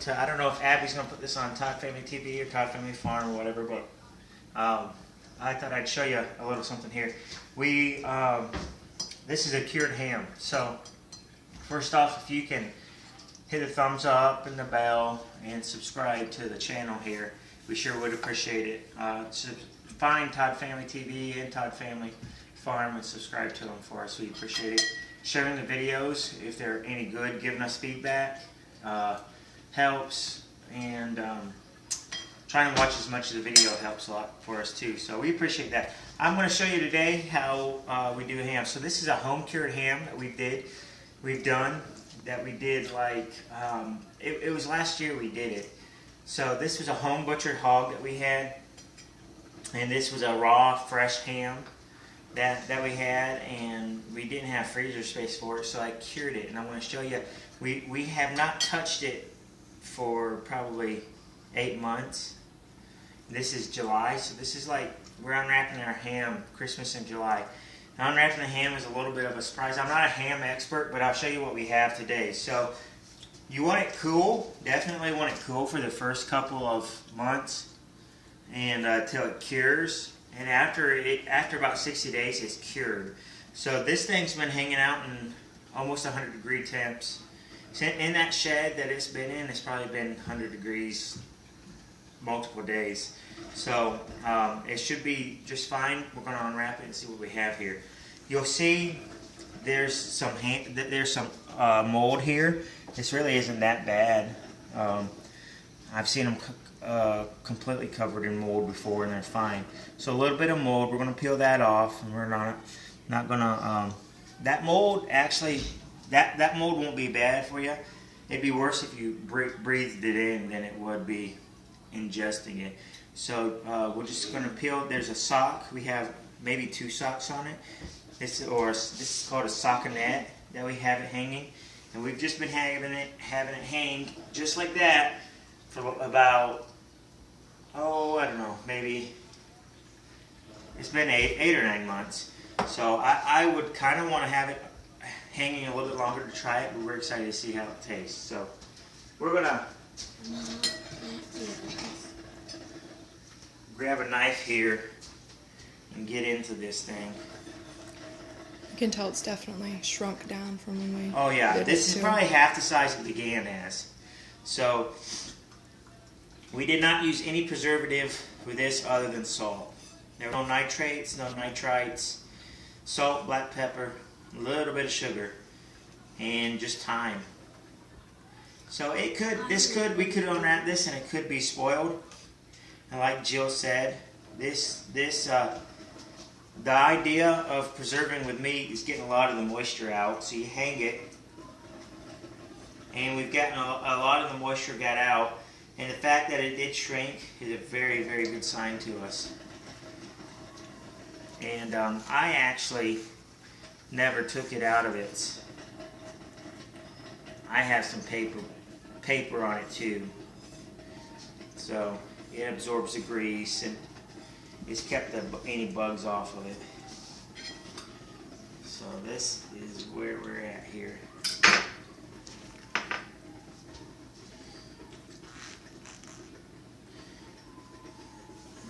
to, I don't know if Abby's going to put this on Todd Family TV or Todd Family Farm or whatever, but I thought I'd show you a little something here. This is a cured ham. So first off, if you can hit the thumbs up and the bell and subscribe to the channel here, we sure would appreciate it. Find Todd Family TV and Todd Family Farm and subscribe to them for us. We appreciate it. Sharing the videos, if they're any good, giving us feedback helps, and trying to watch as much of the video helps a lot for us too. So we appreciate that. I'm going to show you today how we do ham. So this is a home cured ham that we did like it was last year we did it. So this was a home butchered hog that we had, and this was a raw fresh ham that we had, and we didn't have freezer space for it, so I cured it. And I'm going to show you, we have not touched it for probably 8 months. This is July, so this is like we're unwrapping our ham Christmas in July. Now, unwrapping the ham is a little bit of a surprise. I'm not a ham expert, but I'll show you what we have today. So you want it cool, definitely want it cool for the first couple of months and till it cures. And after about 60 days, it's cured. So this thing's been hanging out in almost 100-degree temps. In that shed that it's been in, it's probably been 100 degrees multiple days. So it should be just fine. We're going to unwrap it and see what we have here. You'll see there's some mold here. This really isn't that bad. I've seen them completely covered in mold before, and they're fine. So a little bit of mold, we're going to peel that off, and we're not going to, that mold actually, that mold won't be bad for you. It'd be worse if you breathed it in than it would be ingesting it. So we're just going to peel. There's a sock. We have maybe 2 socks on it. This is called a sockinette that we have it hanging, and we've just been having it hang just like that for about, I don't know, maybe it's been 8 or 9 months. So I would kind of want to have it hanging a little bit longer to try it, but we're excited to see how it tastes. So we're going to grab a knife here and get into this thing. You can tell it's definitely shrunk down from when we Oh yeah, did this it is too. probably half the size it began as. So we did not use any preservative with this other than salt. There were no nitrates, no nitrites, salt, black pepper, a little bit of sugar, and just thyme. So we could unwrap this and it could be spoiled. And like Jill said, the idea of preserving with meat is getting a lot of the moisture out. So you hang it, and we've gotten a lot of the moisture got out. And the fact that it did shrink is a very, very good sign to us. And I actually never took it out of it. I have some paper on it too. So it absorbs the grease and it's kept any bugs off of it. So this is where we're at here.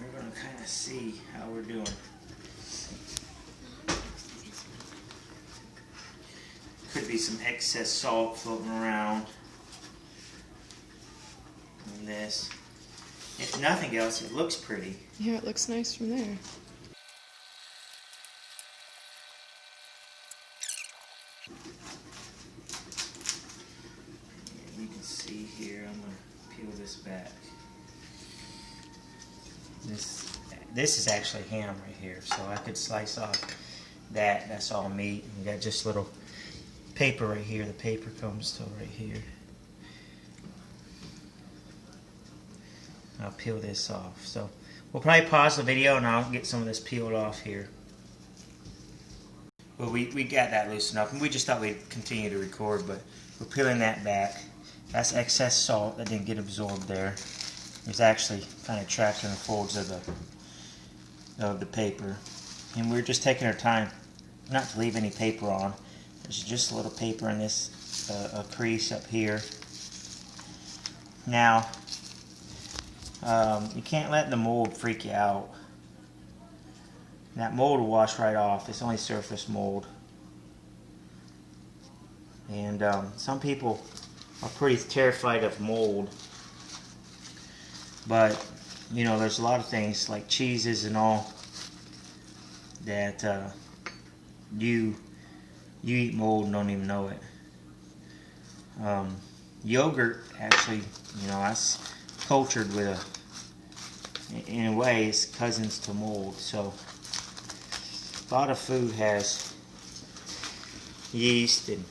We're going to kind of see how we're doing. Could be some excess salt floating around in this. If nothing else, it looks pretty. Yeah, it looks nice from there. You can see here, I'm going to peel this back. This is actually ham right here, so I could slice off that. That's all meat. And we got just little paper right here. The paper comes to right here. I'll peel this off. So we'll probably pause the video and I'll get some of this peeled off here. Well, we got that loosened up, and we just thought we'd continue to record, but we're peeling that back. That's excess salt that didn't get absorbed there. It's actually kind of trapped in the folds of the paper. And we're just taking our time not to leave any paper on. There's just a little paper in this a crease up here. Now, you can't let the mold freak you out. That mold will wash right off. It's only surface mold. And some people are pretty terrified of mold. But, you know, there's a lot of things like cheeses and all that you eat mold and don't even know it. Yogurt, actually, you know, that's cultured with in a way, it's cousins to mold. So a lot of food has yeast and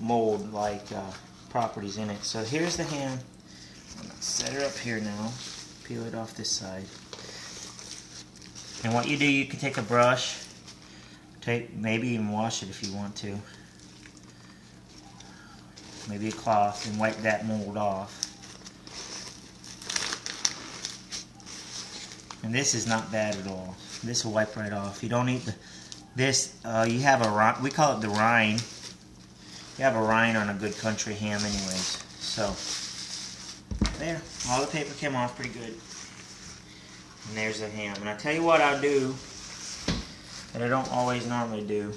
mold like properties in it. So here's the ham. I'm gonna set her up here now. Peel it off this side. And what you do, you can take a brush, maybe even wash it if you want to. Maybe a cloth, and wipe that mold off. And this is not bad at all. This will wipe right off. You don't need this. You have a, we call it the rind. You have a rind on a good country ham anyways. So, there. All the paper came off pretty good. And there's the ham. And I tell you what I'll do that I don't always normally do.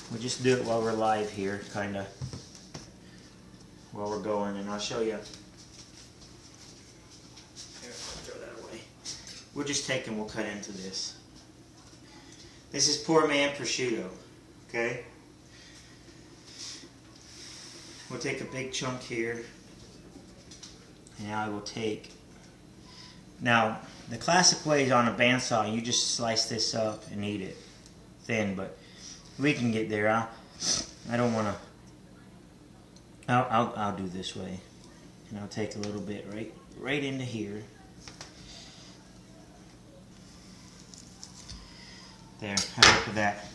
We'll just do it while we're live here, kind of, while we're going, and I'll show you. Here, I'll throw that away. We'll just take and we'll cut into this. This is poor man prosciutto, okay? We'll take a big chunk here, and I will take. Now, the classic way is on a bandsaw. You just slice this up and eat it thin, but we can get there. I don't want to. I'll do this way, and I'll take a little bit right into here. There, I look at that.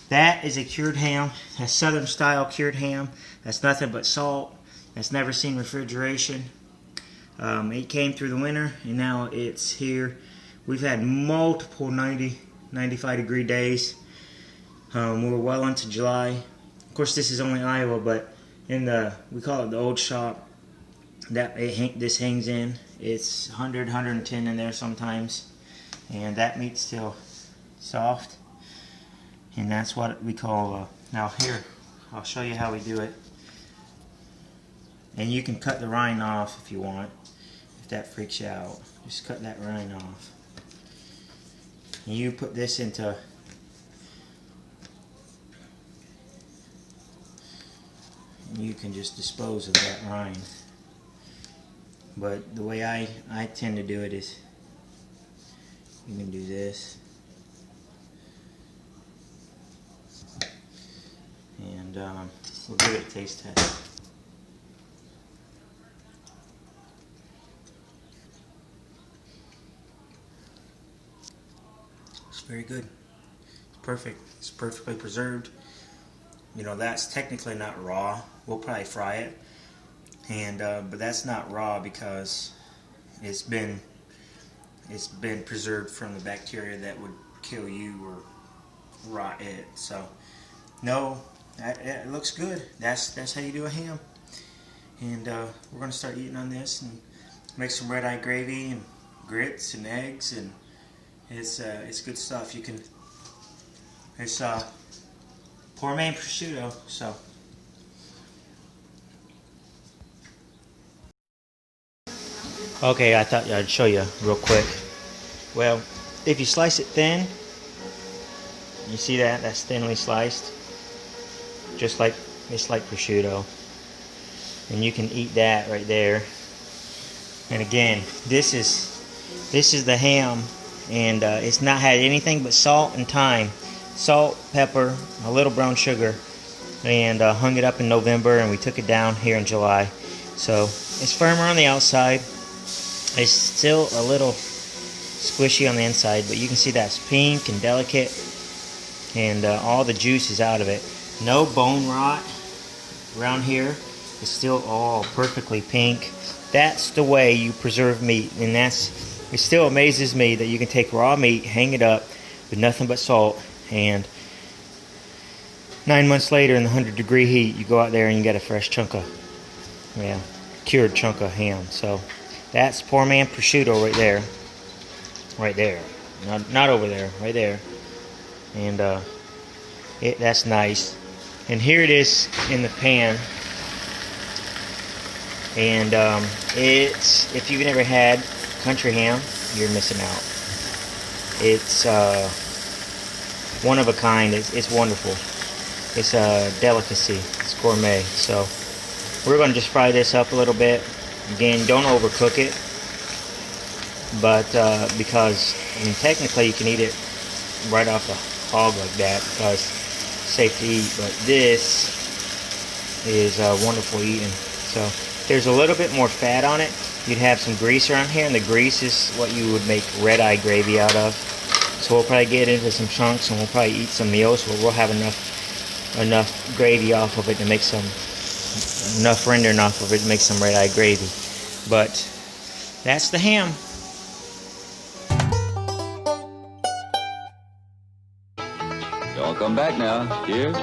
That is a cured ham. That's Southern style cured ham. That's nothing but salt. That's never seen refrigeration. It came through the winter, and now it's here. We've had multiple 90, 95 degree days. We're well into July. Of course, this is only Iowa, but in we call it the old shop that this hangs in. It's 100, 110 in there sometimes, and that meat's still soft. And that's what we call. Now here, I'll show you how we do it. And you can cut the rind off if you want, if that freaks you out. Just cut that rind off. And you put this into. You can just dispose of that rind. But the way I tend to do it is, you can do this, and we'll give it a taste test. It's very good. It's perfect. It's perfectly preserved. You know, that's technically not raw. We'll probably fry it, and but that's not raw because it's been preserved from the bacteria that would kill you or rot it. So no, it looks good. That's how you do a ham. And we're gonna start eating on this and make some red-eye gravy and grits and eggs, and it's good stuff. You can poor man prosciutto. So. Okay, I thought I'd show you real quick. Well, if you slice it thin, you see that? That's thinly sliced. Just like, it's like prosciutto. And you can eat that right there. And again, this is the ham, and it's not had anything but salt and thyme. Salt, pepper, a little brown sugar, and hung it up in November, and we took it down here in July. So it's firmer on the outside. It's still a little squishy on the inside, but you can see that's pink and delicate, and all the juice is out of it. No bone rot around here. It's still all perfectly pink. That's the way you preserve meat, and it still amazes me that you can take raw meat, hang it up with nothing but salt, and 9 months later in the 100-degree heat, you go out there and you get a fresh chunk of, cured chunk of ham. So that's poor man prosciutto right there. Right there. Not over there, right there. And that's nice. And here it is in the pan. And it's, if you've never had country ham, you're missing out. It's one of a kind. It's wonderful. It's a delicacy. It's gourmet. So we're going to just fry this up a little bit. Again, don't overcook it. But because, I mean, technically you can eat it right off the hog like that because it's safe to eat. But this is wonderful eating. So there's a little bit more fat on it. You'd have some grease around here, and the grease is what you would make red-eye gravy out of. So we'll probably get into some chunks, and we'll probably eat some meals where we'll have enough gravy off of it to make some, enough rendering off of it to make some red-eye gravy. But that's the ham. Y'all come back now. Cheers.